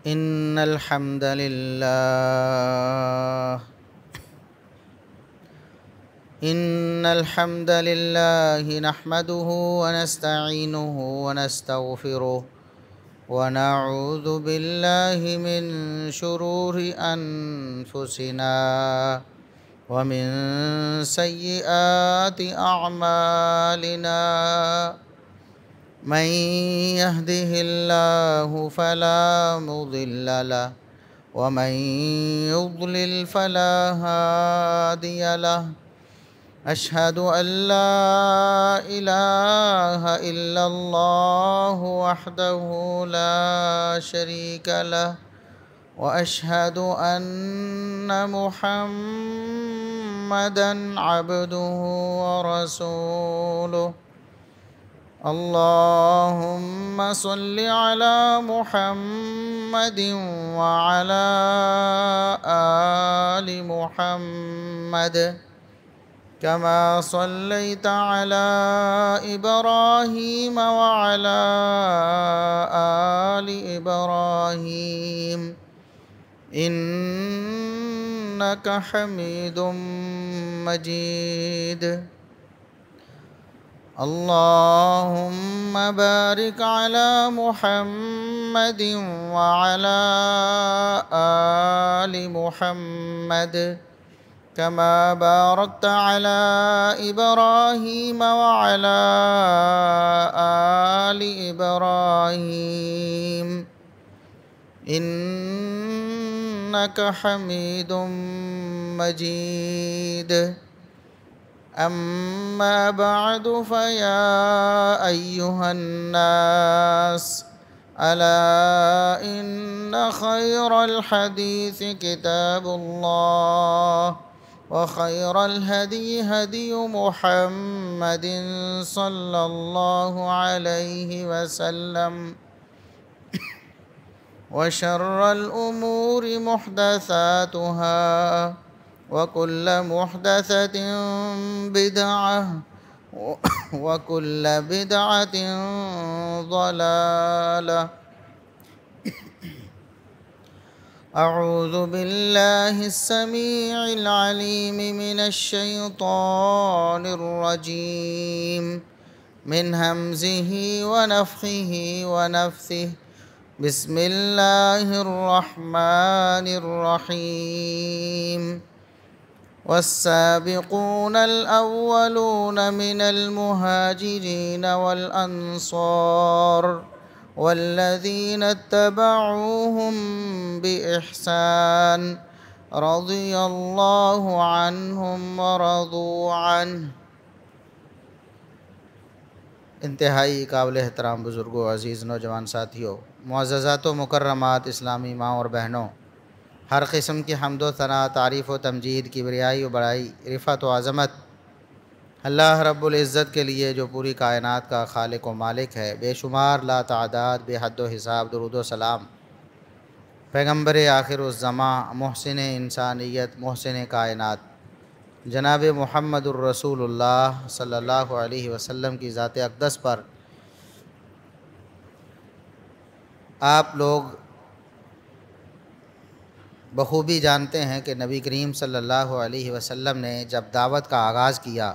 إن الحمد لله نحمده ونستعينه ونستغفره ونعوذ بالله من شرور أنفسنا ومن سيئات أعمالنا من يهده الله فلا مضل له ومن يضلل فلا هادي له أشهد أن لا إله إلا الله وحده لا شريك له وأشهد أن محمدًا عبده ورسوله اللهم صل على محمد وعلى آل محمد كما صليت على إبراهيم وعلى آل إبراهيم إنك حميد مجيد اللهم بارك على محمد وعلى آل محمد كما باركت على إبراهيم وعلى آل إبراهيم إنك حميد مجيد أما بعد فيا أيها الناس ألا إن خير الحديث كتاب الله وخير الهدي هدي محمد صلى الله عليه وسلم وشر الأمور محدثاتها وكل محدثة بدعة وكل بدعة ضلالة أعوذ بالله السميع العليم من الشيطان الرجيم من همزه ونفخه ونفثه بسم الله الرحمن الرحيم والسابقون الأولون من المهاجرين والأنصار والذين اتبعوهم بإحسان رضي الله عنهم ورضوا عنه۔ انتہائی قابل احترام بزرگوں، عزیز نوجوان ساتھیوں، معززات و مکرمات اسلامی ماں اور بہنوں، ہر قسم کی حمد و ثنا، تعریف و تمجید، کبریائی و بڑائی، رفعت و عظمت اللہ رب العزت کے لیے جو پوری کائنات کا خالق و مالک ہے۔ بے شمار لا تعداد، بے حد و حساب درود و سلام پیغمبر آخر الزماں، محسن انسانیت، محسن کائنات جناب محمد الرسول اللہ صلی اللہ علیہ وسلم کی ذات اقدس پر۔ آپ لوگ بخوبی جانتے ہیں کہ نبی کریم صلی اللہ علیہ وسلم نے جب دعوت کا آغاز کیا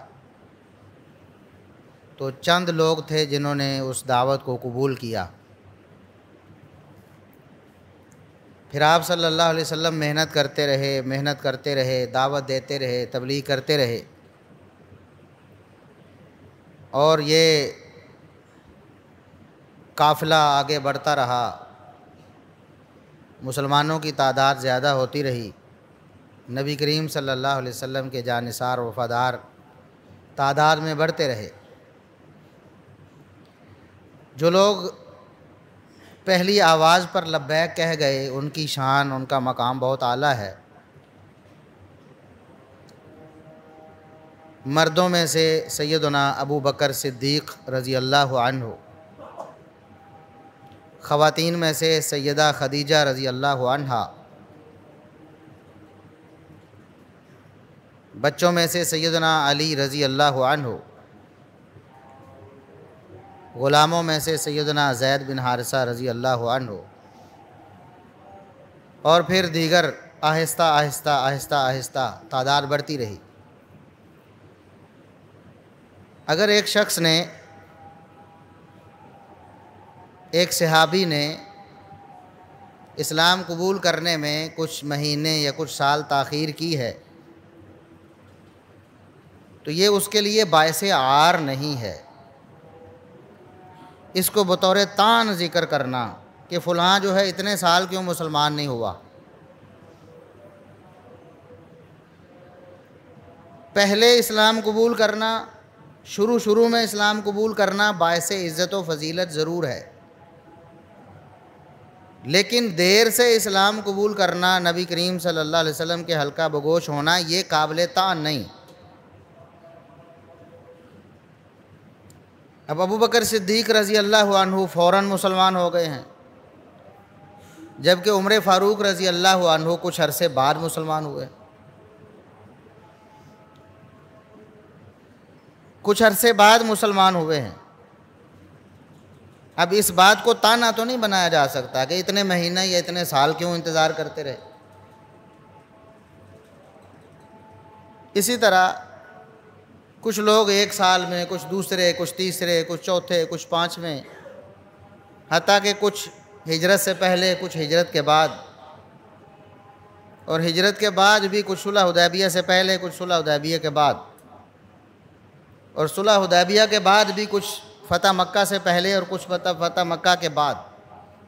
تو چند لوگ تھے جنہوں نے اس دعوت کو قبول کیا۔ پھر آپ صلی اللہ علیہ وسلم محنت کرتے رہے، دعوت دیتے رہے، تبلیغ کرتے رہے، اور یہ قافلہ آگے بڑھتا رہا، مسلمانوں کی تعداد زیادہ ہوتی رہی، نبی کریم صلی اللہ علیہ وسلم کے جانثار وفادار تعداد میں بڑھتے رہے۔ جو لوگ پہلی آواز پر لبیک کہہ گئے، ان کی شان، ان کا مقام بہت اعلیٰ ہے۔ مردوں میں سے سیدنا ابو بکر صدیق رضی اللہ عنہ، خواتین میں سے سیدہ خدیجہ رضی اللہ عنہا، بچوں میں سے سیدنا علی رضی اللہ عنہ، غلاموں میں سے سیدنا زید بن حارثہ رضی اللہ عنہ، اور پھر دیگر آہستہ آہستہ آہستہ آہستہ تعداد بڑھتی رہی۔ اگر ایک شخص نے، ایک صحابی نے اسلام قبول کرنے میں کچھ مہینے یا کچھ سال تاخیر کی ہے تو یہ اس کے لیے باعث عار نہیں ہے۔ اس کو بطور طعن ذکر کرنا کہ فلاں جو ہے اتنے سال کیوں مسلمان نہیں ہوا۔ پہلے اسلام قبول کرنا، شروع میں اسلام قبول کرنا باعث عزت و فضیلت ضرور ہے، لیکن دیر سے اسلام قبول کرنا، نبی کریم صلی اللہ علیہ وسلم کے حلقہ بگوش ہونا، یہ قابل طعن نہیں۔ اب ابو بکر صدیق رضی اللہ عنہ فوراً مسلمان ہو گئے ہیں، جبکہ عمر فاروق رضی اللہ عنہ کچھ عرصے بعد مسلمان ہوئے، کچھ عرصے بعد مسلمان ہوئے ہیں۔ اب اس بات کو طعنہ تو نہیں بنایا جا سکتا کہ اتنے مہینے یا اتنے سال کیوں انتظار کرتے رہے۔ اسی طرح کچھ لوگ ایک سال میں، کچھ دوسرے، کچھ تیسرے، کچھ چوتھے، کچھ پانچویں، حتیٰ کہ کچھ ہجرت سے پہلے، کچھ ہجرت کے بعد، اور ہجرت کے بعد بھی کچھ صلح حدیبیہ سے پہلے، کچھ صلح حدیبیہ کے بعد، اور صلح حدیبیہ کے بعد بھی کچھ فتح مکہ سے پہلے اور کچھ فتح مکہ کے بعد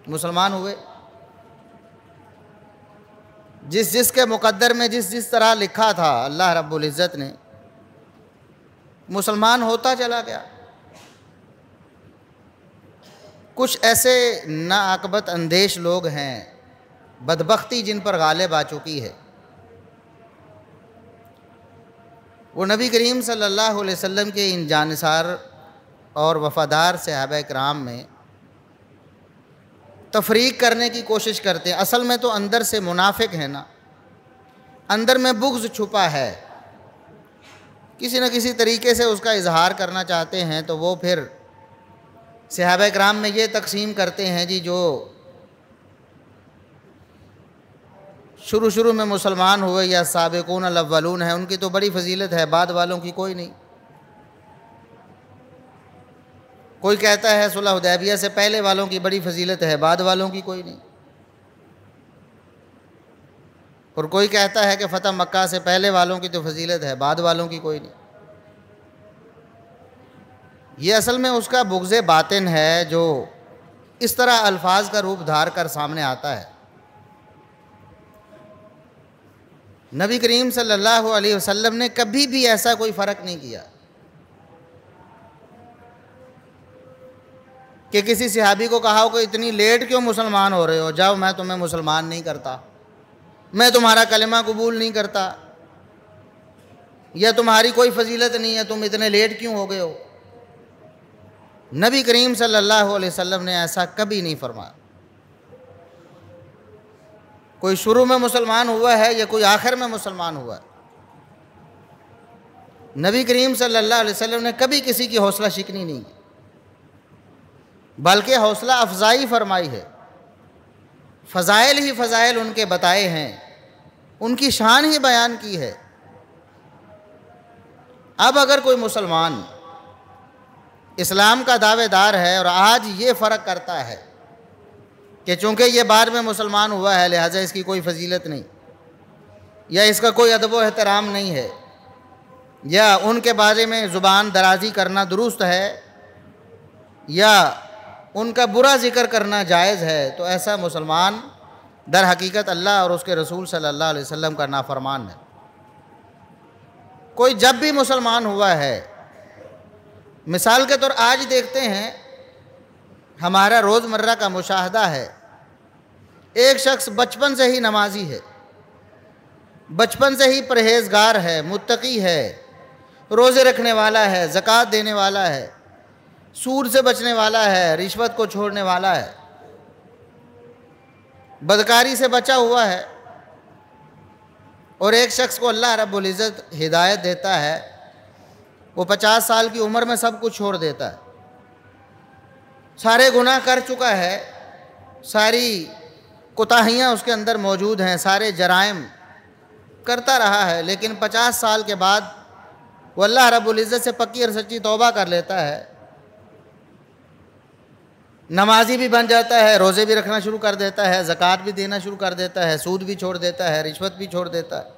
مسلمان ہوئے۔ جس کے مقدر میں جس طرح لکھا تھا اللہ رب العزت نے، مسلمان ہوتا چلا گیا۔ کچھ ایسے ناعاقبت اندیش لوگ ہیں، بدبختی جن پر غالب آ چکی ہے، وہ نبی کریم صلی اللہ علیہ وسلم کے ان جانثار اور وفادار صحابہ کرام میں تفریق کرنے کی کوشش کرتے ہیں۔ اصل میں تو اندر سے منافق ہے نا، اندر میں بغض چھپا ہے، کسی نہ کسی طریقے سے اس کا اظہار کرنا چاہتے ہیں، تو وہ پھر صحابہ کرام میں یہ تقسیم کرتے ہیں جی جو شروع میں مسلمان ہوئے یا سابقون الاولون ہیں ان کی تو بڑی فضیلت ہے، بعد والوں کی کوئی نہیں۔ کوئی کہتا ہے صلح حدیبیہ سے پہلے والوں کی بڑی فضیلت ہے، بعد والوں کی کوئی نہیں، اور کوئی کہتا ہے کہ فتح مکہ سے پہلے والوں کی تو فضیلت ہے، بعد والوں کی کوئی نہیں۔ یہ اصل میں اس کا بغض باطن ہے جو اس طرح الفاظ کا روپ دھار کر سامنے آتا ہے۔ نبی کریم صلی اللہ علیہ وسلم نے کبھی بھی ایسا کوئی فرق نہیں کیا کہ کسی صحابی کو کہا ہو کہ اتنی لیٹ کیوں مسلمان ہو رہے ہو، جاؤ میں تمہیں مسلمان نہیں کرتا، میں تمہارا کلمہ قبول نہیں کرتا، یا تمہاری کوئی فضیلت نہیں ہے، تم اتنے لیٹ کیوں ہو گئے ہو۔ نبی کریم صلی اللہ علیہ وسلم نے ایسا کبھی نہیں فرمایا۔ کوئی شروع میں مسلمان ہوا ہے یا کوئی آخر میں مسلمان ہوا ہے، نبی کریم صلی اللہ علیہ وسلم نے کبھی کسی کی حوصلہ شکنی نہیں کی، بلکہ حوصلہ افزائی فرمائی ہے، فضائل ہی فضائل ان کے بتائے ہیں، ان کی شان ہی بیان کی ہے۔ اب اگر کوئی مسلمان اسلام کا دعوے دار ہے اور آج یہ فرق کرتا ہے کہ چونکہ یہ بعد میں مسلمان ہوا ہے لہٰذا اس کی کوئی فضیلت نہیں، یا اس کا کوئی ادب و احترام نہیں ہے، یا ان کے بارے میں زبان درازی کرنا درست ہے، یا ان کا برا ذکر کرنا جائز ہے، تو ایسا مسلمان در حقیقت اللہ اور اس کے رسول صلی اللہ علیہ وسلم کا نافرمان ہے۔ کوئی جب بھی مسلمان ہوا ہے، مثال کے طور آج دیکھتے ہیں، ہمارا روزمرہ کا مشاہدہ ہے، ایک شخص بچپن سے ہی نمازی ہے، بچپن سے ہی پرہیزگار ہے، متقی ہے، روزے رکھنے والا ہے، زکوٰۃ دینے والا ہے، سود سے بچنے والا ہے، رشوت کو چھوڑنے والا ہے، بدکاری سے بچا ہوا ہے، اور ایک شخص کو اللہ رب العزت ہدایت دیتا ہے، وہ 50 سال کی عمر میں سب کچھ چھوڑ دیتا ہے، سارے گناہ کر چکا ہے، ساری کوتاہیاں اس کے اندر موجود ہیں، سارے جرائم کرتا رہا ہے، لیکن 50 سال کے بعد وہ اللہ رب العزت سے پکی اور سچی توبہ کر لیتا ہے، نمازی بھی بن جاتا ہے، روزے بھی رکھنا شروع کر دیتا ہے، زکوٰۃ بھی دینا شروع کر دیتا ہے، سود بھی چھوڑ دیتا ہے، رشوت بھی چھوڑ دیتا ہے،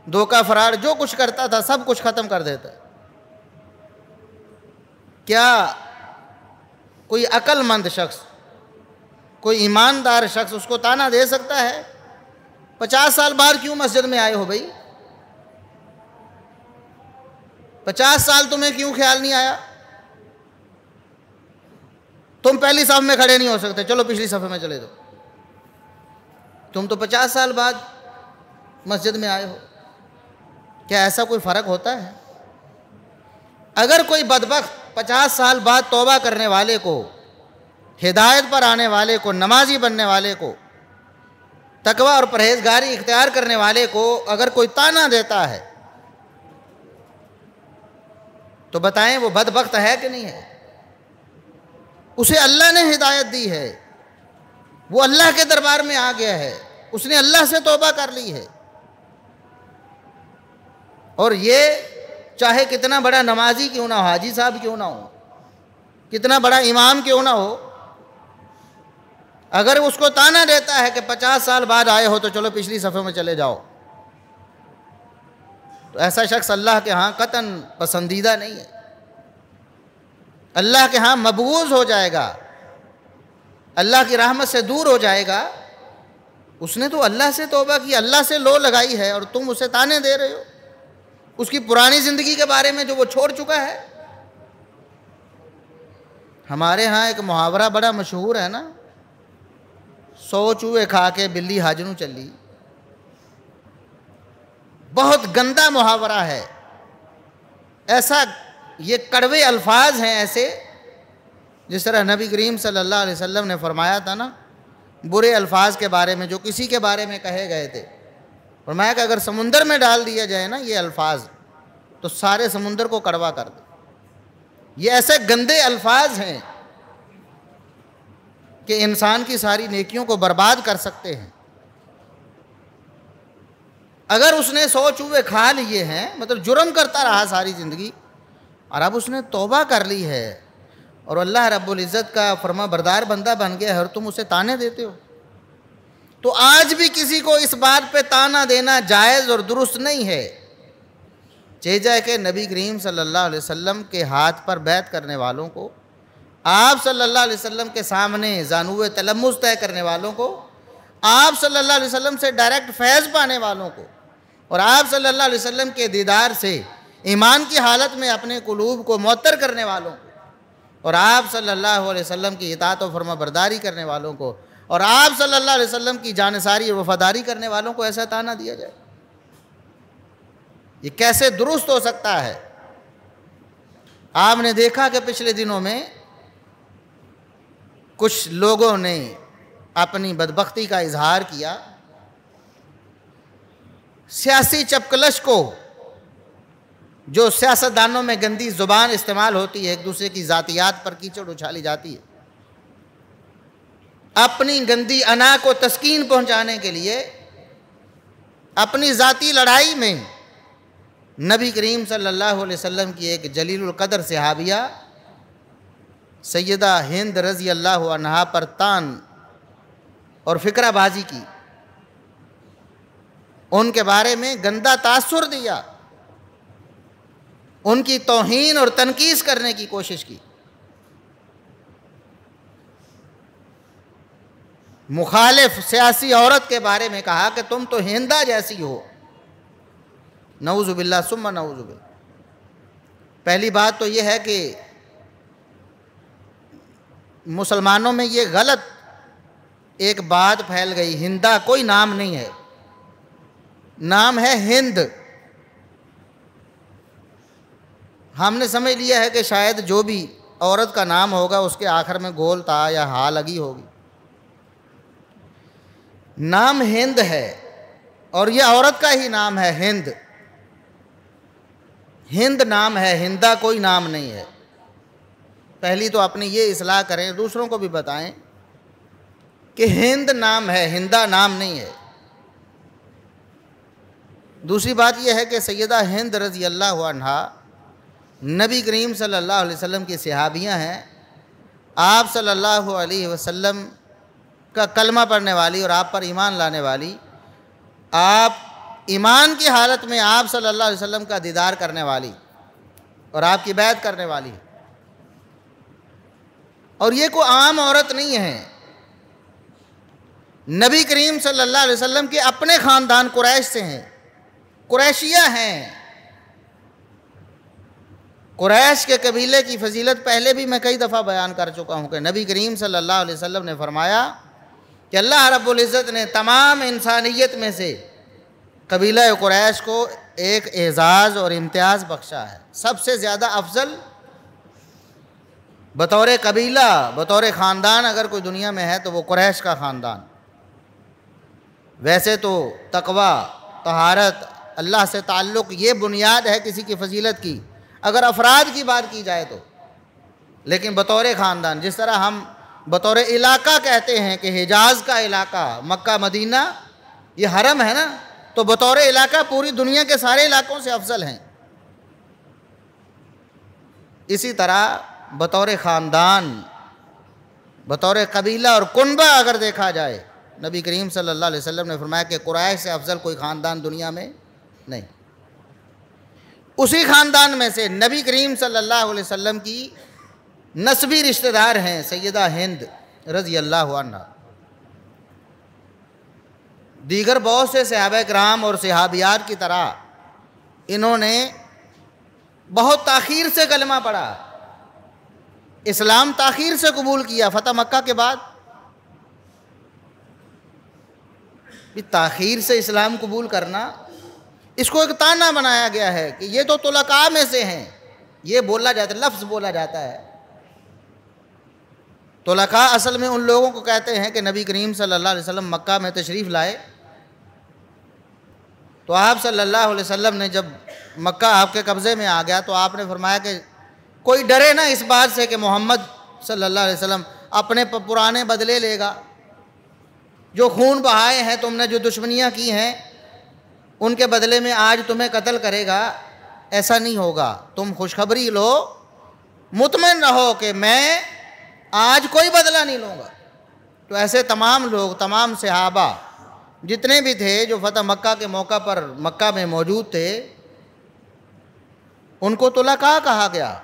دھوکہ فراڈ جو کچھ کرتا تھا سب کچھ ختم کر دیتا ہے۔ کیا کوئی عقل مند شخص، کوئی ایماندار شخص اس کو طعنہ دے سکتا ہے 50 سال بعد کیوں مسجد میں آئے ہو بھائی؟ 50 سال تمہیں کیوں خیال نہیں آیا؟ تم پہلی صف میں کھڑے نہیں ہو سکتے، چلو پچھلی صف میں چلے جاؤ، تم تو 50 سال بعد مسجد میں آئے ہو۔ کیا ایسا کوئی فرق ہوتا ہے؟ اگر کوئی بدبخت 50 سال بعد توبہ کرنے والے کو، ہدایت پر آنے والے کو، نمازی بننے والے کو، تقوی اور پرہیزگاری اختیار کرنے والے کو اگر کوئی طعنہ دیتا ہے تو بتائیں وہ بدبخت ہے کہ نہیں ہے؟ اسے اللہ نے ہدایت دی ہے، وہ اللہ کے دربار میں آ گیا ہے، اس نے اللہ سے توبہ کر لی ہے، اور یہ چاہے کتنا بڑا نمازی کیوں نہ ہو، حاجی صاحب کیوں نہ ہو، کتنا بڑا امام کیوں نہ ہو، اگر اس کو طعنہ دیتا ہے کہ 50 سال بعد آئے ہو تو چلو پچھلی صفحے میں چلے جاؤ، تو ایسا شخص اللہ کے ہاں قطعاً پسندیدہ نہیں ہے، اللہ کے ہاں مبغوض ہو جائے گا، اللہ کی رحمت سے دور ہو جائے گا۔ اس نے تو اللہ سے توبہ کی، اللہ سے لو لگائی ہے، اور تم اسے طعنے دے رہے ہو اس کی پرانی زندگی کے بارے میں جو وہ چھوڑ چکا ہے۔ ہمارے ہاں ایک محاورہ بڑا مشہور ہے نا، 100 چوہے کھا کے بلی حاجنوں چلی، بہت گندا محاورہ ہے، ایسا یہ کڑوے الفاظ ہیں ایسے، جس طرح نبی کریم صلی اللہ علیہ وسلم نے فرمایا تھا نا برے الفاظ کے بارے میں جو کسی کے بارے میں کہے گئے تھے، فرمایا کہ اگر سمندر میں ڈال دیا جائے نا یہ الفاظ تو سارے سمندر کو کڑوا کر دے۔ یہ ایسے گندے الفاظ ہیں کہ انسان کی ساری نیکیوں کو برباد کر سکتے ہیں۔ اگر اس نے 100 چوہے کھا لیے ہیں، مطلب جرم کرتا رہا ساری زندگی، اور اب اس نے توبہ کر لی ہے اور اللہ رب العزت کا فرما بردار بندہ بن گیا ہے، اور تم اسے طعنے دیتے ہو، تو آج بھی کسی کو اس بات پہ طعنہ دینا جائز اور درست نہیں ہے، چیجا کہ نبی کریم صلی اللہ علیہ وسلم کے ہاتھ پر بیعت کرنے والوں کو، آپ صلی اللہ علیہ وسلم کے سامنے زانوِ تلمس طے کرنے والوں کو، آپ صلی اللہ علیہ وسلم سے ڈائریکٹ فیض پانے والوں کو، اور آپ صلی اللہ علیہ وسلم کے دیدار سے ایمان کی حالت میں اپنے قلوب کو معطر کرنے والوں کو، اور آپ صلی اللہ علیہ وسلم کی اطاعت و فرما برداری کرنے والوں کو، اور آپ صلی اللہ علیہ وسلم کی جانثاری اور وفاداری کرنے والوں کو ایسا طعنہ دیا جائے، یہ کیسے درست ہو سکتا ہے؟ آپ نے دیکھا کہ پچھلے دنوں میں کچھ لوگوں نے اپنی بدبختی کا اظہار کیا، سیاسی چپکلش کو، جو سیاستدانوں میں گندی زبان استعمال ہوتی ہے، ایک دوسرے کی ذاتیات پر کیچڑ اچھالی جاتی ہے، اپنی گندی انا کو تسکین پہنچانے کے لیے اپنی ذاتی لڑائی میں نبی کریم صلی اللہ علیہ وسلم کی ایک جلیل القدر صحابیہ سیدہ ہند رضی اللہ عنہا پر طعن اور فکرہ بازی کی، ان کے بارے میں گندا تاثر دیا، ان کی توہین اور تنقیص کرنے کی کوشش کی، مخالف سیاسی عورت کے بارے میں کہا کہ تم تو ہندا جیسی ہو، نعوذ باللہ ثم نعوذ باللہ۔ پہلی بات تو یہ ہے کہ مسلمانوں میں یہ غلط ایک بات پھیل گئی، ہندا کوئی نام نہیں ہے، نام ہے ہند۔ ہم نے سمجھ لیا ہے کہ شاید جو بھی عورت کا نام ہوگا اس کے آخر میں گول تا یا ہا لگی ہوگی، نام ہند ہے، اور یہ عورت کا ہی نام ہے ہند، ہند نام ہے، ہندا کوئی نام نہیں ہے۔ پہلی تو اپنی یہ اصلاح کریں، دوسروں کو بھی بتائیں کہ ہند نام ہے، ہندا نام نہیں ہے۔ دوسری بات یہ ہے کہ سیدہ ہند رضی اللہ عنہا نبی کریم صلی اللہ علیہ وسلم کی صحابیاں ہیں، آپ صلی اللہ علیہ وسلم کا کلمہ پڑھنے والی اور آپ پر ایمان لانے والی، آپ ایمان کی حالت میں آپ صلی اللہ علیہ وسلم کا دیدار کرنے والی اور آپ کی بیعت کرنے والی، اور یہ کوئی عام عورت نہیں ہے۔ نبی کریم صلی اللہ علیہ وسلم کے اپنے خاندان قریش سے ہیں، قریشیہ ہیں۔ قریش کے قبیلے کی فضیلت پہلے بھی میں کئی دفعہ بیان کر چکا ہوں کہ نبی کریم صلی اللہ علیہ وسلم نے فرمایا کہ اللہ رب العزت نے تمام انسانیت میں سے قبیلہ قریش کو ایک اعزاز اور امتیاز بخشا ہے۔ سب سے زیادہ افضل بطور قبیلہ، بطور خاندان اگر کوئی دنیا میں ہے تو وہ قریش کا خاندان۔ ویسے تو تقوی، طہارت، اللہ سے تعلق یہ بنیاد ہے کسی کی فضیلت کی، اگر افراد کی بات کی جائے تو، لیکن بطور خاندان، جس طرح ہم بطور علاقہ کہتے ہیں کہ حجاز کا علاقہ، مکہ مدینہ یہ حرم ہے نا، تو بطور علاقہ پوری دنیا کے سارے علاقوں سے افضل ہیں۔ اسی طرح بطور خاندان، بطور قبیلہ اور کنبہ اگر دیکھا جائے، نبی کریم صلی اللہ علیہ وسلم نے فرمایا کہ قریش سے افضل کوئی خاندان دنیا میں نہیں۔ اسی خاندان میں سے نبی کریم صلی اللہ علیہ وسلم کی نسبی رشتہ دار ہیں سیدہ ہند رضی اللہ عنہ۔ دیگر بہت سے صحابہ کرام اور صحابیات کی طرح انہوں نے بہت تاخیر سے کلمہ پڑھا، اسلام تاخیر سے قبول کیا فتح مکہ کے بعد۔ تاخیر سے اسلام قبول کرنا، اس کو ایک تانا بنایا گیا ہے کہ یہ تو طلقاء میں سے ہیں، یہ بولا جاتا ہے، لفظ بولا جاتا ہے۔ طلقاء اصل میں ان لوگوں کو کہتے ہیں کہ نبی کریم صلی اللہ علیہ وسلم مکہ میں تشریف لائے تو آپ صلی اللہ علیہ وسلم نے جب مکہ آپ کے قبضے میں آ گیا تو آپ نے فرمایا کہ کوئی ڈرے نہ اس بات سے کہ محمد صلی اللہ علیہ وسلم اپنے پرانے بدلے لے گا، جو خون بہائے ہیں تم نے، جو دشمنیاں کی ہیں ان کے بدلے میں آج تمہیں قتل کرے گا، ایسا نہیں ہوگا۔ تم خوشخبری لو، مطمئن رہو کہ میں آج کوئی بدلہ نہیں لوں گا۔ تو ایسے تمام لوگ، تمام صحابہ جتنے بھی تھے جو فتح مکہ کے موقع پر مکہ میں موجود تھے، ان کو طلقاء کہا گیا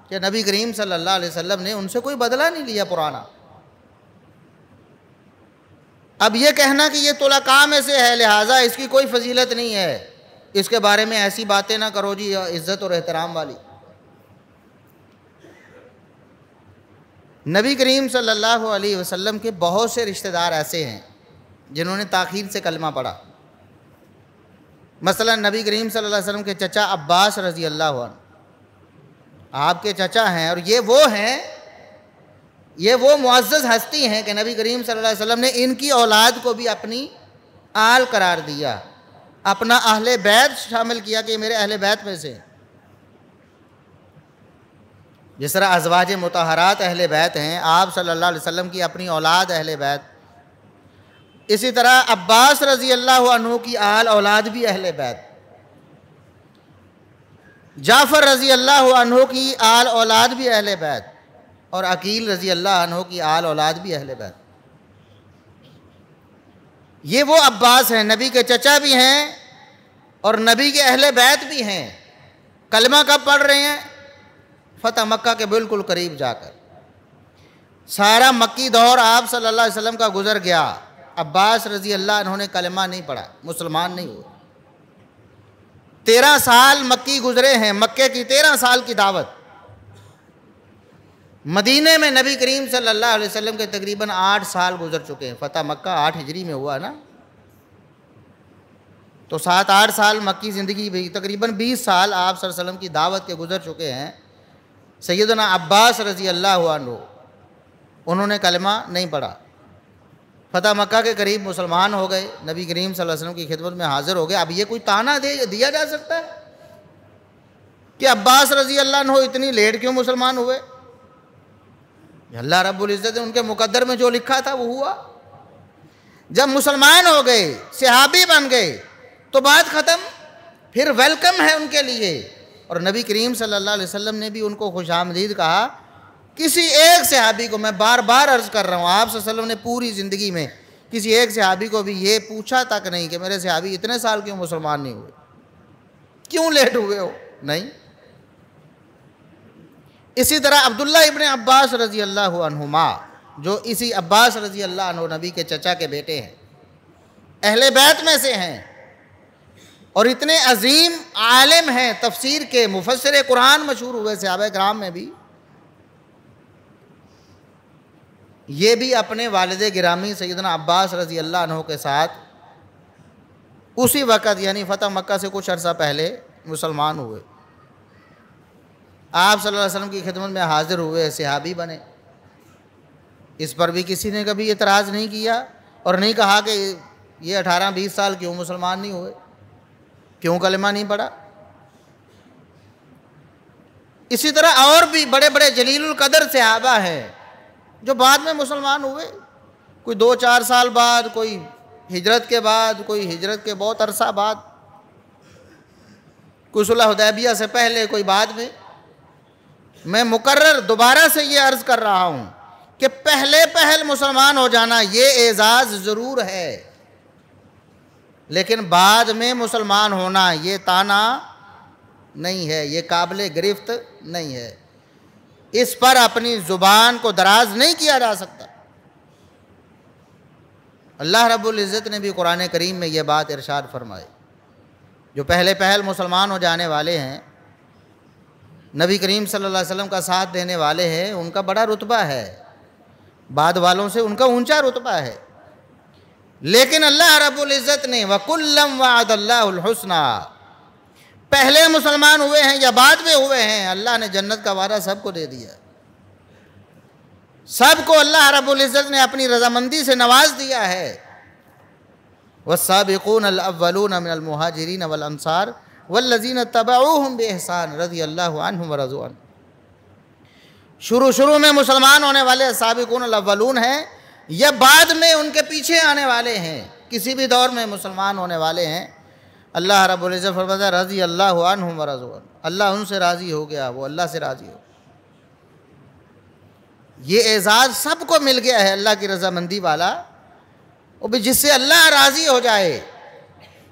کہ نبی کریم صلی اللہ علیہ وسلم نے ان سے کوئی بدلہ نہیں لیا پرانا۔ اب یہ کہنا کہ یہ طلقاء میں سے ہے لہٰذا اس کی کوئی فضیلت نہیں ہے، اس کے بارے میں ایسی باتیں نہ کرو جی عزت اور احترام والی۔ نبی کریم صلی اللہ علیہ وسلم کے بہت سے رشتہ دار ایسے ہیں جنہوں نے تاخیر سے کلمہ پڑھا۔ مثلا نبی کریم صلی اللہ علیہ وسلم کے چچا عباس رضی اللہ عنہ، آپ کے چچا ہیں، اور یہ وہ معزز ہستی ہیں کہ نبی کریم صلی اللہ علیہ وسلم نے ان کی اولاد کو بھی اپنی آل قرار دیا، اپنا اہل بیت شامل کیا کہ یہ میرے اہل بیت میں سے۔ جس طرح ازواج مطہرات اہل بیت ہیں، آپ صلی اللہ علیہ وسلم کی اپنی اولاد اہل بیت، اسی طرح عباس رضی اللہ عنہ کی آل اولاد بھی اہل بیت، جعفر رضی اللہ عنہ کی آل اولاد بھی اہل بیت، اور عقیل رضی اللہ عنہ کی آل اولاد بھی اہل بیت۔ یہ وہ عباس ہیں، نبی کے چچا بھی ہیں اور نبی کے اہل بیت بھی ہیں۔ کلمہ کب پڑھ رہے ہیں؟ فتح مکہ کے بالکل قریب جا کر۔ سارا مکی دور آپ صلی اللہ علیہ وسلم کا گزر گیا، عباس رضی اللہ عنہ نے کلمہ نہیں پڑھا، مسلمان نہیں ہوئے۔ 13 سال مکی گزرے ہیں، مکے کی 13 سال کی دعوت۔ مدینے میں نبی کریم صلی اللہ علیہ وسلم کے تقریباً 8 سال گزر چکے ہیں۔ فتح مکہ 8 ہجری میں ہوا نا، تو 7-8 سال مکی زندگی بھی، تقریباً 20 سال آپ صلی اللہ علیہ وسلم کی دعوت کے گزر چکے ہیں۔ سیدنا عباس رضی اللہ عنہ انہوں نے کلمہ نہیں پڑھا، فتح مکہ کے قریب مسلمان ہو گئے، نبی کریم صلی اللہ علیہ وسلم کی خدمت میں حاضر ہو گئے۔ اب یہ کوئی تانا دیا جا سکتا ہے کہ عباس رضی اللہ عنہ اتنی لیٹ کیوں مسلمان ہوئے؟ اللہ رب العزت نے ان کے مقدر میں جو لکھا تھا وہ ہوا۔ جب مسلمان ہو گئے، صحابی بن گئے تو بات ختم، پھر ویلکم ہے ان کے لیے۔ اور نبی کریم صلی اللہ علیہ وسلم نے بھی ان کو خوش آمدید کہا۔ کسی ایک صحابی کو، میں بار بار عرض کر رہا ہوں، آپ صلی اللہ علیہ وسلم نے پوری زندگی میں کسی ایک صحابی کو بھی یہ پوچھا تک نہیں کہ میرے صحابی اتنے سال کیوں مسلمان نہیں ہوئے، کیوں لیٹ ہوئے ہو، نہیں۔ اسی طرح عبداللہ ابن عباس رضی اللہ عنہما، جو اسی عباس رضی اللہ عنہ نبی کے چچا کے بیٹے ہیں، اہل بیت میں سے ہیں، اور اتنے عظیم عالم ہیں، تفسیر کے مفسر قرآن مشہور ہوئے صحابہ کرام میں بھی، یہ بھی اپنے والد گرامی سیدنا عباس رضی اللہ عنہ کے ساتھ اسی وقت یعنی فتح مکہ سے کچھ عرصہ پہلے مسلمان ہوئے۔ آپ صلی اللہ علیہ وسلم کی خدمت میں حاضر ہوئے، صحابی بنے۔ اس پر بھی کسی نے کبھی اعتراض نہیں کیا اور نہیں کہا کہ یہ 18-20 سال کیوں مسلمان نہیں ہوئے، کیوں کلمہ نہیں پڑھا۔ اسی طرح اور بھی بڑے بڑے جلیل القدر صحابہ ہیں جو بعد میں مسلمان ہوئے، کوئی 2-4 سال بعد، کوئی ہجرت کے بعد، کوئی ہجرت کے بہت عرصہ بعد، کوئی صلح حدیبیہ سے پہلے، کوئی بعد میں۔ میں مکرر دوبارہ سے یہ عرض کر رہا ہوں کہ پہلے پہل مسلمان ہو جانا یہ اعزاز ضرور ہے، لیکن بعد میں مسلمان ہونا یہ طعنہ نہیں ہے، یہ قابل گرفت نہیں ہے، اس پر اپنی زبان کو دراز نہیں کیا جا سکتا۔ اللہ رب العزت نے بھی قرآن کریم میں یہ بات ارشاد فرمائی، جو پہلے پہل مسلمان ہو جانے والے ہیں، نبی کریم صلی اللہ علیہ وسلم کا ساتھ دینے والے ہیں، ان کا بڑا رتبہ ہے، بعد والوں سے ان کا اونچا رتبہ ہے، لیکن اللہ رب العزت نے وَكُلًّا وَعَدَ اللَّهُ الْحُسْنَى، پہلے مسلمان ہوئے ہیں یا بعد میں ہوئے ہیں، اللہ نے جنت کا وعدہ سب کو دے دیا، سب کو اللہ رب العزت نے اپنی رضامندی سے نواز دیا ہے۔ وَالسَّابِقُونَ الْأَوَّلُونَ مِنَ الْمُهَاجِرِينَ وَالْأَنصَارِ وَالَّذِينَ اتَّبَعُوهُمْ بِإِحْسَانٍ رضی اللہ عنہم ورضوا عنہ۔ شروع میں مسلمان ہونے والے سابقون الاولون ہیں یا بعد میں ان کے پیچھے آنے والے ہیں، کسی بھی دور میں مسلمان ہونے والے ہیں، اللہ رب العزت فرماتا ہے رضی اللہ عنہم ورضوا عنہ، اللہ ان سے راضی ہو گیا، وہ اللہ سے راضی ہو۔ یہ اعزاز سب کو مل گیا ہے اللہ کی رضامندی والا، وہ بھی جس سے اللہ راضی ہو جائے،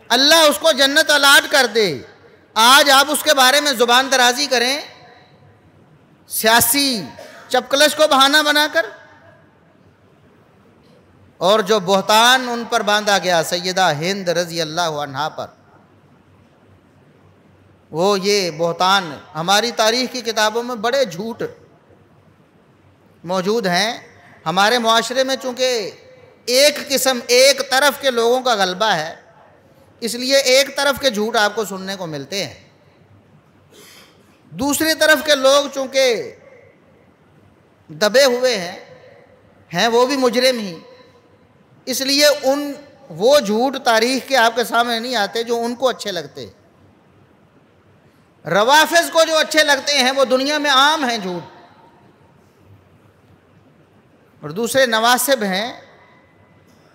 اللہ اس کو جنت الاٹ کر دے۔ آج آپ اس کے بارے میں زبان درازی کریں سیاسی چپکلش کو بہانہ بنا کر، اور جو بہتان ان پر باندھا گیا سیدہ ہند رضی اللہ عنہا پر، وہ یہ بہتان ہماری تاریخ کی کتابوں میں بڑے جھوٹ موجود ہیں۔ ہمارے معاشرے میں چونکہ ایک طرف کے لوگوں کا غلبہ ہے، اس لیے ایک طرف کے جھوٹ آپ کو سننے کو ملتے ہیں، دوسری طرف کے لوگ چونکہ دبے ہوئے ہیں وہ بھی مجرم ہی، اس لیے وہ جھوٹ تاریخ کے آپ کے سامنے نہیں آتے جو ان کو اچھے لگتے۔ روافض کو جو اچھے لگتے ہیں وہ دنیا میں عام ہیں جھوٹ، اور دوسرے نواسب ہیں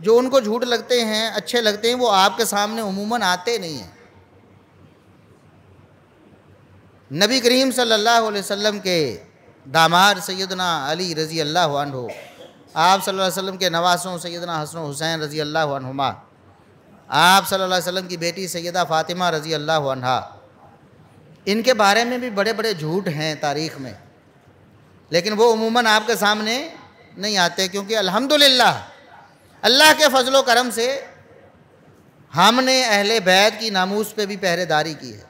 جو ان کو جھوٹ لگتے ہیں، اچھے لگتے ہیں، وہ آپ کے سامنے عموماً آتے نہیں ہیں۔ نبی کریم صلی اللہ علیہ وسلم کے داماد سیدنا علی رضی اللہ عنہ، آپ صلی اللہ علیہ وسلم کے نواسوں سیدنا حسن و حسین رضی اللہ عنہما، آپ صلی اللہ علیہ وسلم کی بیٹی سیدہ فاطمہ رضی اللہ عنہا، ان کے بارے میں بھی بڑے بڑے جھوٹ ہیں تاریخ میں، لیکن وہ عموماً آپ کے سامنے نہیں آتے، کیونکہ الحمدللہ اللہ کے فضل و کرم سے ہم نے اہل بیت کی ناموس پہ بھی پہرے داری کی ہے،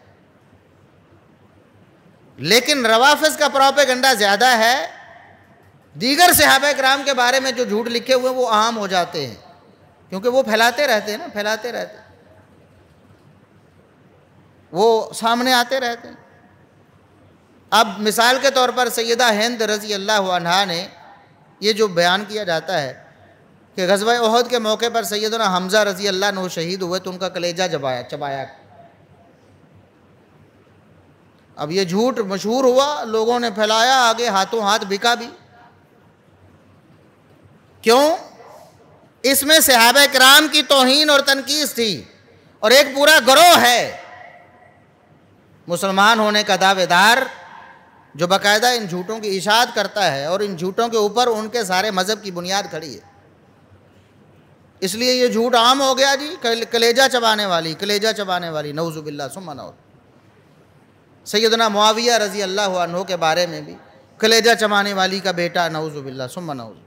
لیکن روافض کا پروپیگنڈا زیادہ ہے، دیگر صحابہ کرام کے بارے میں جو جھوٹ لکھے ہوئے وہ عام ہو جاتے ہیں، کیونکہ وہ پھیلاتے رہتے ہیں پھیلاتے رہتے ہیں، وہ سامنے آتے رہتے ہیں۔ اب مثال کے طور پر سیدہ ہند رضی اللہ عنہا نے یہ جو بیان کیا جاتا ہے کہ غزوہ احد کے موقع پر سیدنا حمزہ رضی اللہ عنہ شہید ہوئے تو ان کا کلیجہ چبایا۔ اب یہ جھوٹ مشہور ہوا، لوگوں نے پھیلایا، آگے ہاتھوں ہاتھ بکا بھی۔ کیوں؟ اس میں صحابہ کرام کی توہین اور تنقید تھی، اور ایک پورا گروہ ہے مسلمان ہونے کا دعوے دار جو باقاعدہ ان جھوٹوں کی اشاعت کرتا ہے، اور ان جھوٹوں کے اوپر ان کے سارے مذہب کی بنیاد کھڑی ہے۔ اس لیے یہ جھوٹ عام ہو گیا جی، کلیجہ چبانے والی، نعوذ باللہ ثم نعوذ۔ سیدنا معاویہ رضی اللہ عنہ کے بارے میں بھی کلیجہ چبانے والی کا بیٹا، نعوذ باللہ ثم نعوذ۔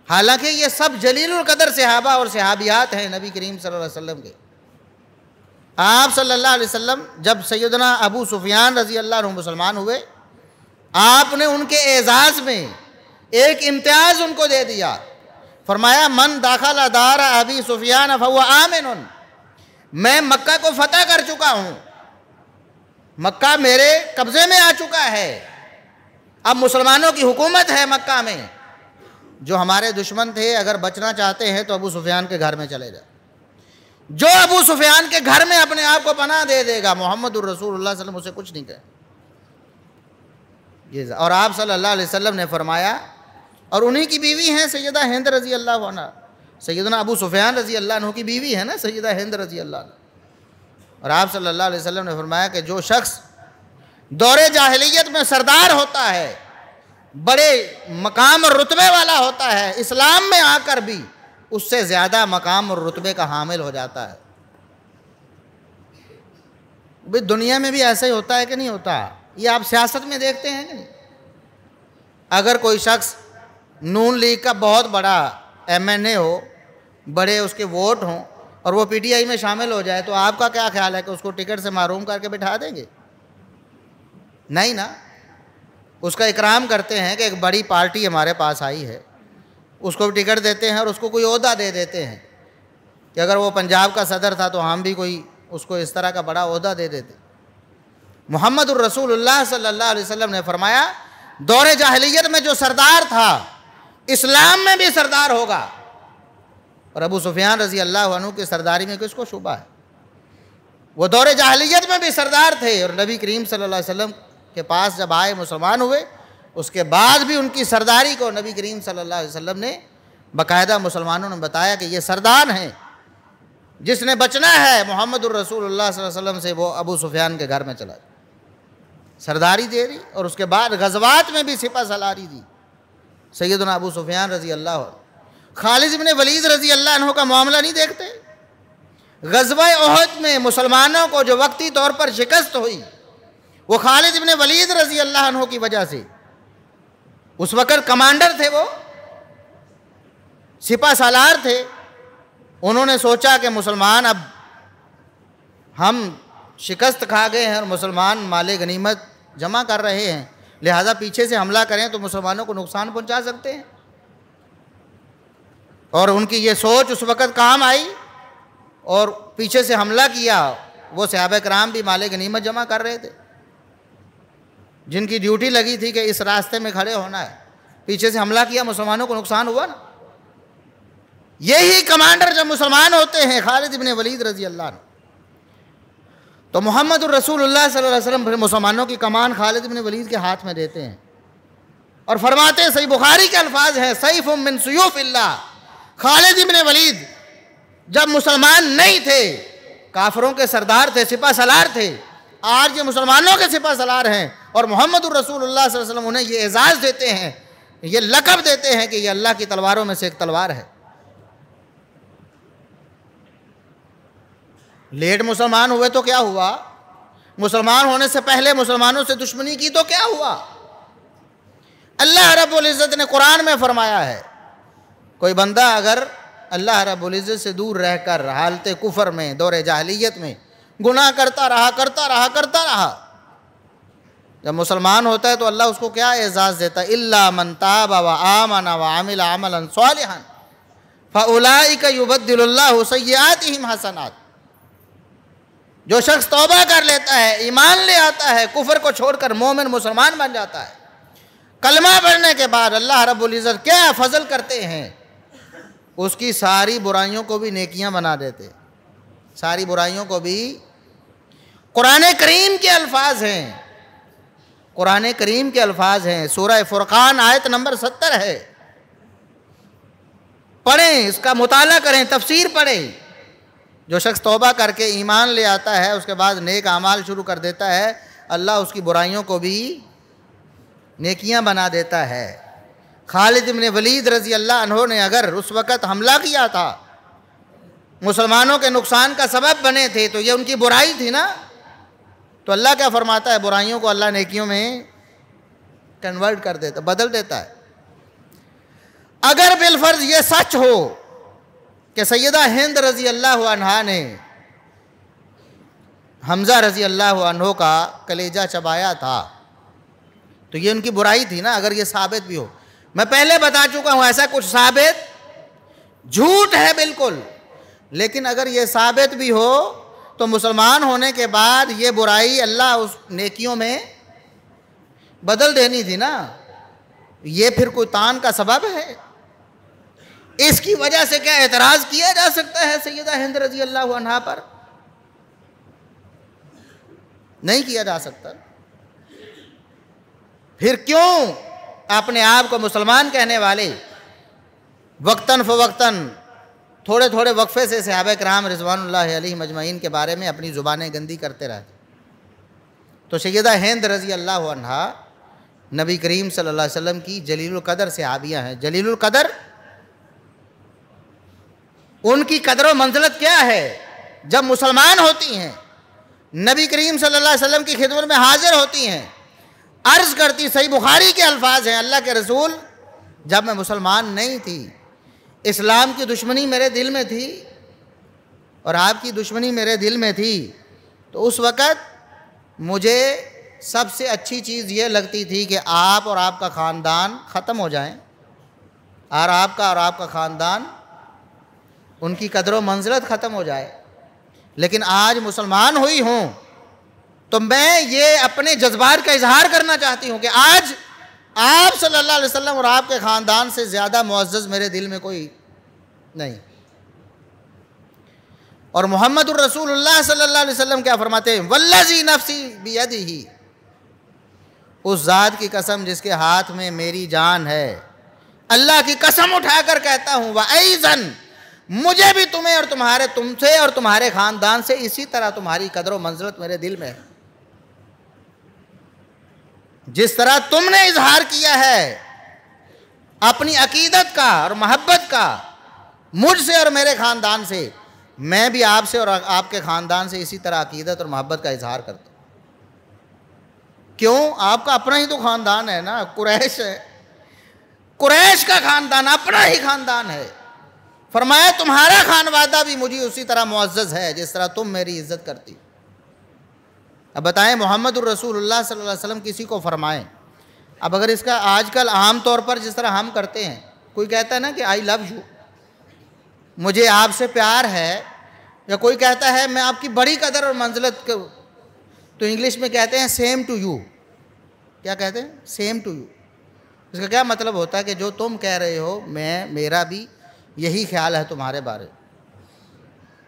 حالانکہ یہ سب جلیل القدر صحابہ اور صحابیات ہیں نبی کریم صلی اللہ علیہ وسلم کے۔ آپ صلی اللہ علیہ وسلم جب سیدنا ابو سفیان رضی اللہ عنہ مسلمان ہوئے، آپ نے ان کے اعزاز میں ایک امتیاز ان کو دے دیا، فرمایا من داخل دار ابی سفیان فہو آمن، میں مکہ کو فتح کر چکا ہوں، مکہ میرے قبضے میں آ چکا ہے، اب مسلمانوں کی حکومت ہے مکہ میں۔ جو ہمارے دشمن تھے اگر بچنا چاہتے ہیں تو ابو سفیان کے گھر میں چلے جائیں، جو ابو سفیان کے گھر میں اپنے آپ کو پناہ دے دے گا محمد الرسول اللہ صلی اللہ علیہ وسلم اسے کچھ نہیں کہے۔ اور آپ صلی اللہ علیہ وسلم نے فرمایا، اور انہی کی بیوی ہیں سیدہ ہند رضی اللہ عنہ، سیدنا ابو سفیان رضی اللہ عنہ کی بیوی ہے نا سیدہ ہند رضی اللہ عنہ۔ اور آپ صلی اللہ علیہ وسلم نے فرمایا کہ جو شخص دور جاہلیت میں سردار ہوتا ہے، بڑے مقام اور رتبے والا ہوتا ہے، اسلام میں آ کر بھی اس سے زیادہ مقام اور رتبے کا حامل ہو جاتا ہے۔ بھئی دنیا میں بھی ایسا ہی ہوتا ہے کہ نہیں ہوتا؟ یہ آپ سیاست میں دیکھتے ہیں کہ نہیں؟ اگر کوئی شخص نون لیگ کا بہت بڑا ایم این اے ہو، بڑے اس کے ووٹ ہوں، اور وہ پی ٹی آئی میں شامل ہو جائے تو آپ کا کیا خیال ہے کہ اس کو ٹکٹ سے محروم کر کے بٹھا دیں گے؟ نہیں نا، اس کا اکرام کرتے ہیں کہ ایک بڑی پارٹی ہمارے پاس آئی ہے، اس کو بھی ٹکٹ دیتے ہیں اور اس کو کوئی عہدہ دے دیتے ہیں کہ اگر وہ پنجاب کا صدر تھا تو ہم بھی کوئی اس کو اس طرح کا بڑا عہدہ دے دیتے۔ محمد الرسول اللہ صلی اللہ علیہ وسلم نے فرمایا دور جاہلیت میں جو سردار تھا اسلام میں بھی سردار ہوگا، اور ابو سفیان رضی اللہ عنہ کی سرداری میں کس کو شبہ ہے؟ وہ دور جاہلیت میں بھی سردار تھے، اور نبی کریم صلی اللہ علیہ وسلم کے پاس جب آئے مسلمان ہوئے، اس کے بعد بھی ان کی سرداری کو نبی کریم صلی اللہ علیہ وسلم نے باقاعدہ مسلمانوں نے بتایا کہ یہ سردار ہیں، جس نے بچنا ہے محمد الرسول اللہ صلی اللہ علیہ وسلم سے وہ ابو سفیان کے گھر میں چلا جائے۔ سرداری دے دی، اور اس کے بعد غزوات میں بھی سپہ سالاری دی سیدنا ابو سفیان رضی اللہ عنہ۔ خالد بن ولید رضی اللہ عنہ کا معاملہ نہیں دیکھتے؟ غزوہ احد میں مسلمانوں کو جو وقتی طور پر شکست ہوئی وہ خالد بن ولید رضی اللہ عنہ کی وجہ سے، اس وقت کمانڈر تھے، وہ سپہ سالار تھے۔ انہوں نے سوچا کہ مسلمان اب ہم شکست کھا گئے ہیں اور مسلمان مال غنیمت جمع کر رہے ہیں، لہذا پیچھے سے حملہ کریں تو مسلمانوں کو نقصان پہنچا سکتے ہیں۔ اور ان کی یہ سوچ اس وقت کام آئی اور پیچھے سے حملہ کیا۔ وہ صحابہ کرام بھی مال غنیمت جمع کر رہے تھے، جن کی ڈیوٹی لگی تھی کہ اس راستے میں کھڑے ہونا ہے، پیچھے سے حملہ کیا، مسلمانوں کو نقصان ہوا نا۔ یہی کمانڈر جب مسلمان ہوتے ہیں خالد بن ولید رضی اللہ عنہ، تو محمد الرسول اللہ صلی اللہ علیہ وسلم پھر مسلمانوں کی کمان خالد بن ولید کے ہاتھ میں دیتے ہیں، اور فرماتے ہیں، صحیح بخاری کے الفاظ ہیں، سیف من سیوف اللہ۔ خالد بن ولید جب مسلمان نہیں تھے، کافروں کے سردار تھے، سپہ سالار تھے، آج یہ مسلمانوں کے سپہ سالار ہیں، اور محمد الرسول اللہ صلی اللہ علیہ وسلم انہیں یہ اعزاز دیتے ہیں، یہ لقب دیتے ہیں کہ یہ اللہ کی تلواروں میں سے ایک تلوار ہے۔ لیٹ مسلمان ہوئے تو کیا ہوا؟ مسلمان ہونے سے پہلے مسلمانوں سے دشمنی کی تو کیا ہوا؟ اللہ رب العزت نے قرآن میں فرمایا ہے، کوئی بندہ اگر اللہ رب العزت سے دور رہ کر حالت کفر میں، دور جاہلیت میں گناہ کرتا رہا، جب مسلمان ہوتا ہے تو اللہ اس کو کیا اعزاز دیتا ہے؟ الا من تاب وآمن وعمل عملا صالحا فاولئک یبدل اللہ سیئاتہم حسنات۔ جو شخص توبہ کر لیتا ہے، ایمان لے آتا ہے، کفر کو چھوڑ کر مومن مسلمان بن جاتا ہے، کلمہ پڑھنے کے بعد اللہ رب العزت کیا فضل کرتے ہیں؟ اس کی ساری برائیوں کو بھی نیکیاں بنا دیتے، ساری برائیوں کو بھی۔ قرآن کریم کے الفاظ ہیں، قرآن کریم کے الفاظ ہیں، سورہ فرقان آیت نمبر 70 ہے، پڑھیں، اس کا مطالعہ کریں، تفسیر پڑھیں۔ جو شخص توبہ کر کے ایمان لے آتا ہے، اس کے بعد نیک اعمال شروع کر دیتا ہے، اللہ اس کی برائیوں کو بھی نیکیاں بنا دیتا ہے۔ خالد بن ولید رضی اللہ عنہ نے اگر اس وقت حملہ کیا تھا، مسلمانوں کے نقصان کا سبب بنے تھے، تو یہ ان کی برائی تھی نا۔ تو اللہ کیا فرماتا ہے؟ برائیوں کو اللہ نیکیوں میں کنورٹ کر دیتا، بدل دیتا ہے۔ اگر بالفرض یہ سچ ہو کہ سیدہ ہند رضی اللہ عنہا نے حمزہ رضی اللہ عنہ کا کلیجہ چبایا تھا، تو یہ ان کی برائی تھی نا۔ اگر یہ ثابت بھی ہو، میں پہلے بتا چکا ہوں ایسا کچھ ثابت جھوٹ ہے بالکل، لیکن اگر یہ ثابت بھی ہو تو مسلمان ہونے کے بعد یہ برائی اللہ اس نیکیوں میں بدل دینی تھی نا۔ یہ پھر کوئی تان کا سبب ہے؟ اس کی وجہ سے کیا اعتراض کیا جا سکتا ہے سیدہ ہند رضی اللہ عنہا پر؟ نہیں کیا جا سکتا۔ پھر کیوں اپنے آپ کو مسلمان کہنے والے وقتاً فوقتاً تھوڑے تھوڑے وقفے سے صحابہ کرام رضوان اللہ علیہ مجمعین کے بارے میں اپنی زبانیں گندی کرتے رہتے؟ تو سیدہ ہند رضی اللہ عنہا نبی کریم صلی اللہ علیہ وسلم کی جلیل القدر صحابیہ ہیں۔ جلیل القدر، ان کی قدر و منزلت کیا ہے؟ جب مسلمان ہوتی ہیں، نبی کریم صلی اللہ علیہ وسلم کی خدمت میں حاضر ہوتی ہیں، عرض کرتی، صحیح بخاری کے الفاظ ہیں، اللہ کے رسول جب میں مسلمان نہیں تھی، اسلام کی دشمنی میرے دل میں تھی اور آپ کی دشمنی میرے دل میں تھی، تو اس وقت مجھے سب سے اچھی چیز یہ لگتی تھی کہ آپ اور آپ کا خاندان ختم ہو جائیں، اور آپ کا خاندان، ان کی قدر و منزلت ختم ہو جائے۔ لیکن آج مسلمان ہوئی ہوں تو میں یہ اپنے جذبات کا اظہار کرنا چاہتی ہوں کہ آج آپ صلی اللہ علیہ وسلم اور آپ کے خاندان سے زیادہ معزز میرے دل میں کوئی نہیں۔ اور محمد الرسول اللہ صلی اللہ علیہ وسلم کیا فرماتے ہیں؟ والذی نفسی بیدہ، اس ذات کی قسم جس کے ہاتھ میں میری جان ہے، اللہ کی قسم اٹھا کر کہتا ہوں، وَأَيْضًا، مجھے بھی تمہیں اور تم سے اور تمہارے خاندان سے اسی طرح تمہاری قدر و منزلت میرے دل میں ہے۔ جس طرح تم نے اظہار کیا ہے اپنی عقیدت کا اور محبت کا مجھ سے اور میرے خاندان سے، میں بھی آپ سے اور آپ کے خاندان سے اسی طرح عقیدت اور محبت کا اظہار کرتا ہوں۔ کیوں؟ آپ کا اپنا ہی تو خاندان ہے نا، قریش ہے، قریش کا خاندان اپنا ہی خاندان ہے۔ فرمایا تمہارا خانوادہ بھی مجھے اسی طرح معزز ہے جس طرح تم میری عزت کرتی۔ اب بتائیں، محمد الرسول اللہ صلی اللہ علیہ وسلم کسی کو فرمائیں، اب اگر اس کا آج کل عام طور پر جس طرح ہم کرتے ہیں، کوئی کہتا ہے نا کہ آئی لو یو، مجھے آپ سے پیار ہے، یا کوئی کہتا ہے میں آپ کی بڑی قدر اور منزلت، تو انگلش میں کہتے ہیں سیم ٹو یو۔ کیا کہتے ہیں؟ Same to you. اس کا کیا مطلب ہوتا ہے کہ جو تم کہہ رہے ہو میرا بھی یہی خیال ہے تمہارے بارے۔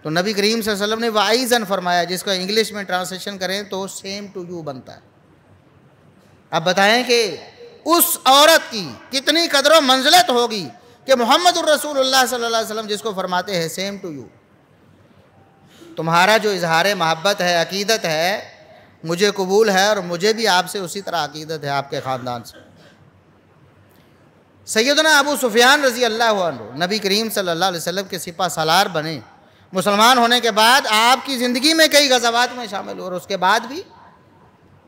تو نبی کریم صلی اللہ علیہ وسلم نے وَأَيْضًا فرمایا، جس کو انگلش میں ٹرانسلیشن کریں تو سیم ٹو یو بنتا ہے۔ اب بتائیں کہ اس عورت کی کتنی قدر و منزلت ہوگی کہ محمد الرسول اللہ صلی اللہ علیہ وسلم جس کو فرماتے ہیں سیم ٹو یو، تمہارا جو اظہار محبت ہے، عقیدت ہے، مجھے قبول ہے اور مجھے بھی آپ سے اسی طرح عقیدت ہے، آپ کے خاندان سے۔ سیدنا ابو سفیان رضی اللہ عنہ نبی کریم صلی اللہ علیہ وسلم کے سپہ سالار بنے، مسلمان ہونے کے بعد آپ کی زندگی میں کئی غزوات میں شامل ہوئے، اور اس کے بعد بھی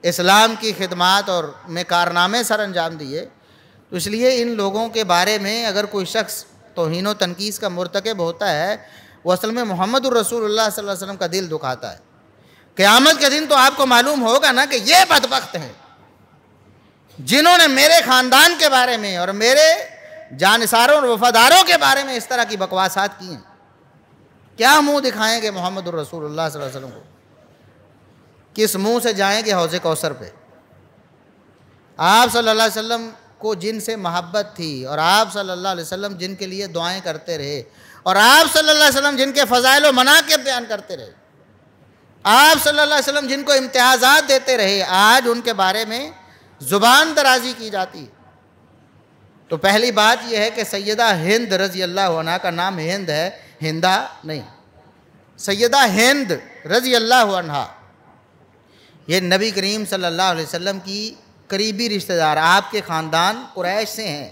اسلام کی خدمات اور میں کارنامے سر انجام دیے۔ تو اس لیے ان لوگوں کے بارے میں اگر کوئی شخص توہین و تنقیص کا مرتکب ہوتا ہے، وہ اصل میں محمد الرسول اللہ صلی اللہ علیہ وسلم کا دل دکھاتا ہے۔ قیامت کے دن تو آپ کو معلوم ہوگا نا کہ یہ بدبخت ہیں جنہوں نے میرے خاندان کے بارے میں اور میرے جانثاروں اور وفاداروں کے بارے میں اس طرح کی بکواسات کی ہیں۔ کیا منہ دکھائیں گے محمد الرسول اللہ صلی اللہ علیہ وسلم کو؟ کس منہ سے جائیں گے حوض کوثر پہ؟ آپ صلی اللہ علیہ وسلم کو جن سے محبت تھی، اور آپ صلی اللہ علیہ وسلم جن کے لیے دعائیں کرتے رہے، اور آپ صلی اللہ علیہ وسلم جن کے فضائل و مناقب بیان کرتے رہے، آپ صلی اللہ علیہ وسلم جن کو امتیازات دیتے رہے، آج ان کے بارے میں زبان درازی کی جاتی ہے۔ تو پہلی بات یہ ہے کہ سیدہ ہند رضی اللہ عنہ کا نام ہند ہے، ہندا نہیں، سیدہ ہند رضی اللہ عنہ یہ نبی کریم صلی اللہ علیہ وسلم کی قریبی رشتہ دار، آپ کے خاندان قریش سے ہیں،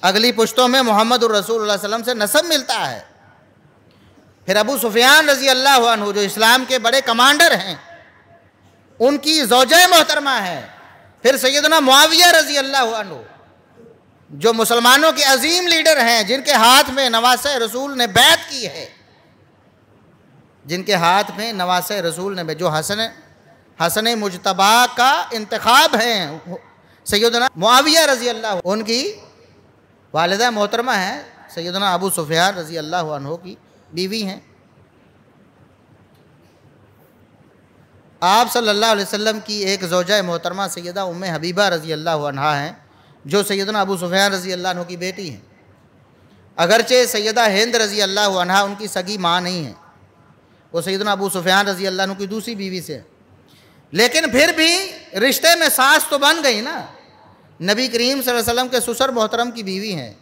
اگلی پشتوں میں محمد الرسول اللہ علیہ وسلم سے نسب ملتا ہے۔ پھر ابو سفیان رضی اللہ عنہ جو اسلام کے بڑے کمانڈر ہیں، ان کی زوجہ محترمہ ہیں۔ پھر سیدنا معاویہ رضی اللہ عنہ جو مسلمانوں کے عظیم لیڈر ہیں، جن کے ہاتھ میں نواسہ رسول نے بیعت کی ہے، جن کے ہاتھ میں نواسہ رسول نے جو حسن مجتبیٰ کا انتخاب ہیں، سیدنا معاویہ رضی اللہ عنہ ان کی والدہ محترمہ ہیں، سیدنا ابو سفیان رضی اللہ عنہ کی بیوی ہیں۔ آپ صلی اللہ علیہ وسلم کی ایک زوجہ محترمہ سیدہ ام حبیبہ رضی اللہ عنہا ہیں، جو سیدنا ابو سفیان رضی اللہ عنہ کی بیٹی ہیں۔ اگرچہ سیدہ ہند رضی اللہ عنہا ان کی سگی ماں نہیں ہے، وہ سیدنا ابو سفیان رضی اللہ عنہ کی دوسری بیوی سے، لیکن پھر بھی رشتے میں ساس تو بن گئی نا، نبی کریم صلی اللہ علیہ وسلم کے سسر محترم کی بیوی ہیں۔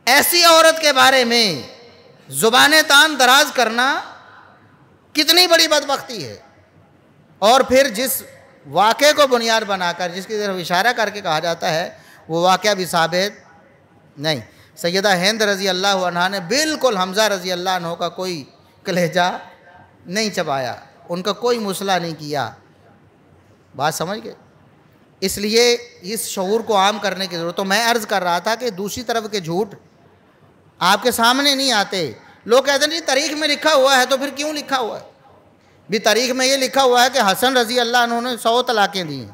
ایسی عورت کے بارے میں زبان تان دراز کرنا کتنی بڑی بدبختی ہے، اور پھر جس واقعے کو بنیاد بنا کر جس کی طرف اشارہ کر کے کہا جاتا ہے وہ واقعہ بھی ثابت نہیں۔ سیدہ ہند رضی اللہ عنہ نے بالکل حمزہ رضی اللہ عنہ کا کوئی کلیجہ نہیں چبایا، ان کا کوئی مصلح نہیں کیا، بات سمجھ گئے؟ اس لیے اس شعور کو عام کرنے کی ضرورت۔ تو میں عرض کر رہا تھا کہ دوسری طرف کے جھوٹ آپ کے سامنے نہیں آتے۔ لوگ کہتے ہیں نہیں تاریخ میں لکھا ہوا ہے، تو پھر کیوں لکھا ہوا ہے؟ بھی تاریخ میں یہ لکھا ہوا ہے کہ حسن رضی اللہ عنہ نے 100 طلاقیں دی ہیں،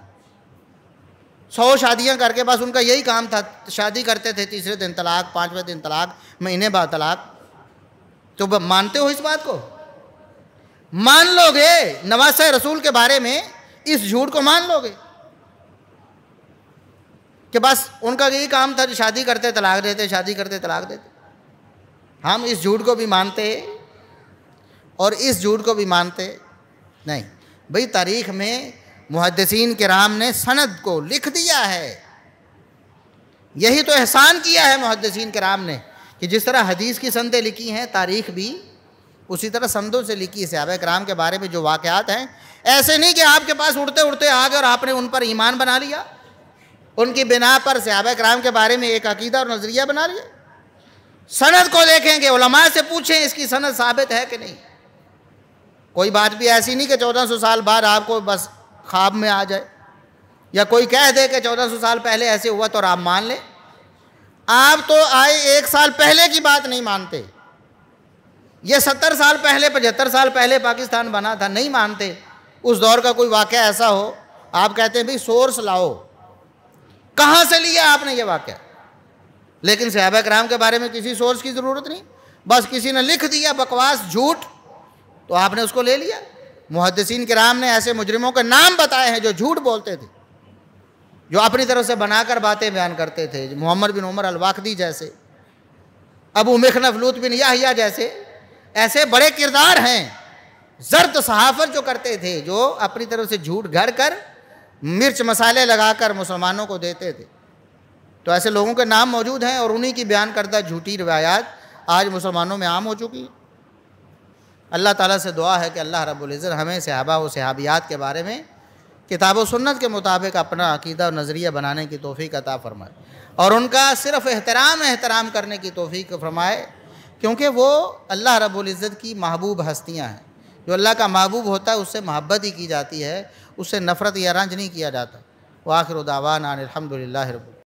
100 شادیاں کر کے، بس ان کا یہی کام تھا، شادی کرتے تھے، تیسرے دن طلاق، 5ویں دن طلاق، مہینے بعد طلاق۔ تو مانتے ہو اس بات کو؟ مان لو گے نواسہ رسول کے بارے میں اس جھوٹ کو مان لو گے کہ بس ان کا یہی کام تھا، شادی کرتے طلاق دیتے، شادی کرتے طلاق دیتے؟ ہم اس جھوٹ کو بھی مانتے اور اس جھوٹ کو بھی مانتے نہیں۔ بھئی تاریخ میں محدثین کرام نے سند کو لکھ دیا ہے، یہی تو احسان کیا ہے محدثین کرام نے کہ جس طرح حدیث کی سندیں لکھی ہیں، تاریخ بھی اسی طرح سندوں سے لکھی ہے۔ صحابہ کرام کے بارے میں جو واقعات ہیں، ایسے نہیں کہ آپ کے پاس اڑتے اڑتے آ گئے اور آپ نے ان پر ایمان بنا لیا، ان کی بنا پر صحابہ کرام کے بارے میں ایک عقیدہ اور نظریہ بنا لیا۔ سند کو دیکھیں گے، علماء سے پوچھیں اس کی سند ثابت ہے کہ نہیں۔ کوئی بات بھی ایسی نہیں کہ 1400 سال بعد آپ کو بس خواب میں آ جائے، یا کوئی کہہ دے کہ 1400 سال پہلے ایسے ہوا تو آپ مان لیں۔ آپ تو آئے 1 سال پہلے کی بات نہیں مانتے، یہ 70 سال پہلے 75 سال پہلے پاکستان بنا تھا، نہیں مانتے۔ اس دور کا کوئی واقعہ ایسا ہو، آپ کہتے ہیں بھئی سورس لاؤ، کہاں سے لیا آپ نے یہ واقعہ؟ لیکن صحابہ کرام کے بارے میں کسی سورس کی ضرورت نہیں، بس کسی نے لکھ دیا بکواس جھوٹ تو آپ نے اس کو لے لیا۔ محدثین کرام نے ایسے مجرموں کے نام بتائے ہیں جو جھوٹ بولتے تھے، جو اپنی طرف سے بنا کر باتیں بیان کرتے تھے، محمد بن عمر الواقدی جیسے، ابو مخنف لوط بن یحییٰ جیسے، ایسے بڑے کردار ہیں۔ زرد صحافت جو کرتے تھے، جو اپنی طرف سے جھوٹ گھڑ کر مرچ مسالے لگا کر مسلمانوں کو دیتے تھے، تو ایسے لوگوں کے نام موجود ہیں، اور انہی کی بیان کردہ جھوٹی روایات آج مسلمانوں میں عام ہو چکی۔ اللہ تعالیٰ سے دعا ہے کہ اللہ رب العزت ہمیں صحابہ و صحابیات کے بارے میں کتاب و سنت کے مطابق اپنا عقیدہ و نظریہ بنانے کی توفیق عطا فرمائے، اور ان کا صرف احترام کرنے کی توفیق فرمائے، کیونکہ وہ اللہ رب العزت کی محبوب ہستیاں ہیں۔ جو اللہ کا محبوب ہوتا ہے اس سے محبت ہی کی جاتی ہے، اس سے نفرت یا رنج نہیں کیا جاتا۔ وآخر دعوانا الحمدللہ رب العالمین۔